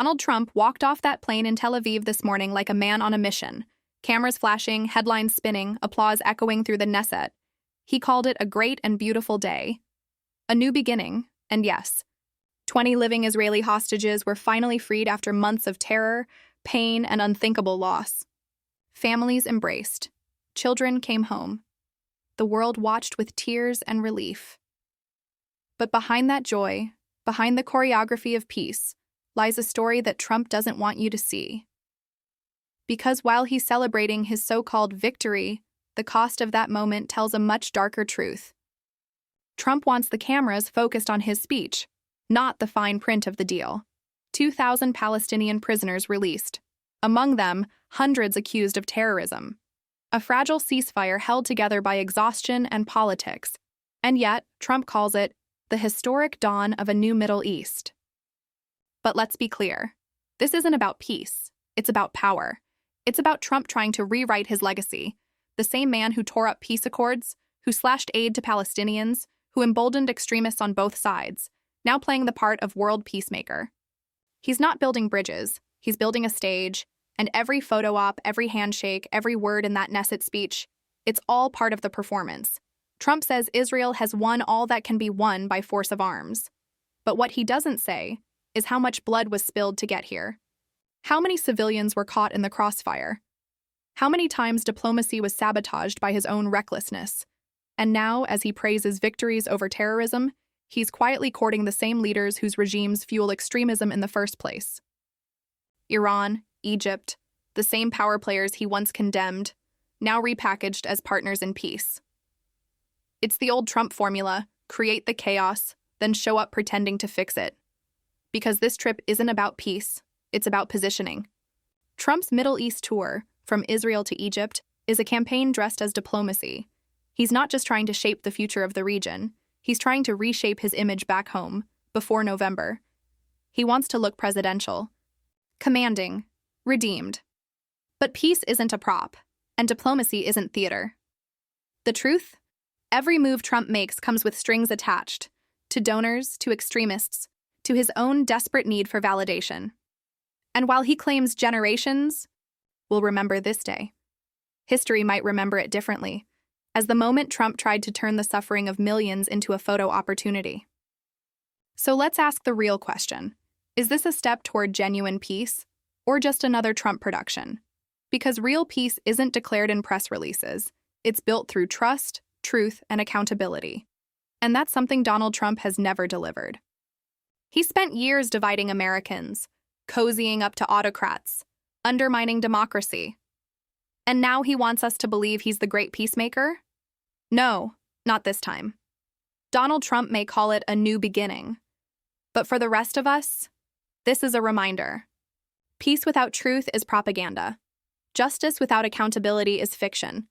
Donald Trump walked off that plane in Tel Aviv this morning like a man on a mission. Cameras flashing, headlines spinning, applause echoing through the Knesset. He called it a great and beautiful day. A new beginning, and yes, 20 living Israeli hostages were finally freed after months of terror, pain, and unthinkable loss. Families embraced. Children came home. The world watched with tears and relief. But behind that joy, behind the choreography of peace, lies a story that Trump doesn't want you to see. Because while he's celebrating his so-called victory, the cost of that moment tells a much darker truth. Trump wants the cameras focused on his speech, not the fine print of the deal. 2,000 Palestinian prisoners released, among them hundreds accused of terrorism. A fragile ceasefire held together by exhaustion and politics, and yet Trump calls it the historic dawn of a new Middle East. But let's be clear, this isn't about peace, it's about power. It's about Trump trying to rewrite his legacy, the same man who tore up peace accords, who slashed aid to Palestinians, who emboldened extremists on both sides, now playing the part of world peacemaker. He's not building bridges, he's building a stage, and every photo op, every handshake, every word in that Knesset speech, it's all part of the performance. Trump says Israel has won all that can be won by force of arms. But what he doesn't say is how much blood was spilled to get here. How many civilians were caught in the crossfire? How many times diplomacy was sabotaged by his own recklessness? And now, as he praises victories over terrorism, he's quietly courting the same leaders whose regimes fuel extremism in the first place. Iran, Egypt, the same power players he once condemned, now repackaged as partners in peace. It's the old Trump formula: create the chaos, then show up pretending to fix it. Because this trip isn't about peace, it's about positioning. Trump's Middle East tour, from Israel to Egypt, is a campaign dressed as diplomacy. He's not just trying to shape the future of the region, he's trying to reshape his image back home, before November. He wants to look presidential. Commanding. Redeemed. But peace isn't a prop, and diplomacy isn't theater. The truth? Every move Trump makes comes with strings attached, to donors, to extremists, to his own desperate need for validation. And while he claims generations will remember this day, history might remember it differently, as the moment Trump tried to turn the suffering of millions into a photo opportunity. So let's ask the real question. Is this a step toward genuine peace, or just another Trump production? Because real peace isn't declared in press releases. It's built through trust, truth, and accountability. And that's something Donald Trump has never delivered. He spent years dividing Americans, cozying up to autocrats, undermining democracy. And now he wants us to believe he's the great peacemaker? No, not this time. Donald Trump may call it a new beginning. But for the rest of us, this is a reminder. Peace without truth is propaganda. Justice without accountability is fiction.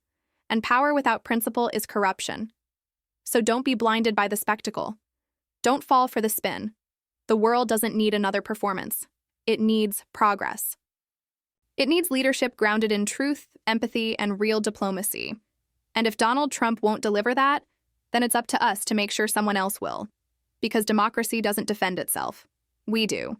And power without principle is corruption. So don't be blinded by the spectacle. Don't fall for the spin. The world doesn't need another performance. It needs progress. It needs leadership grounded in truth, empathy, and real diplomacy. And if Donald Trump won't deliver that, then it's up to us to make sure someone else will. Because democracy doesn't defend itself. We do.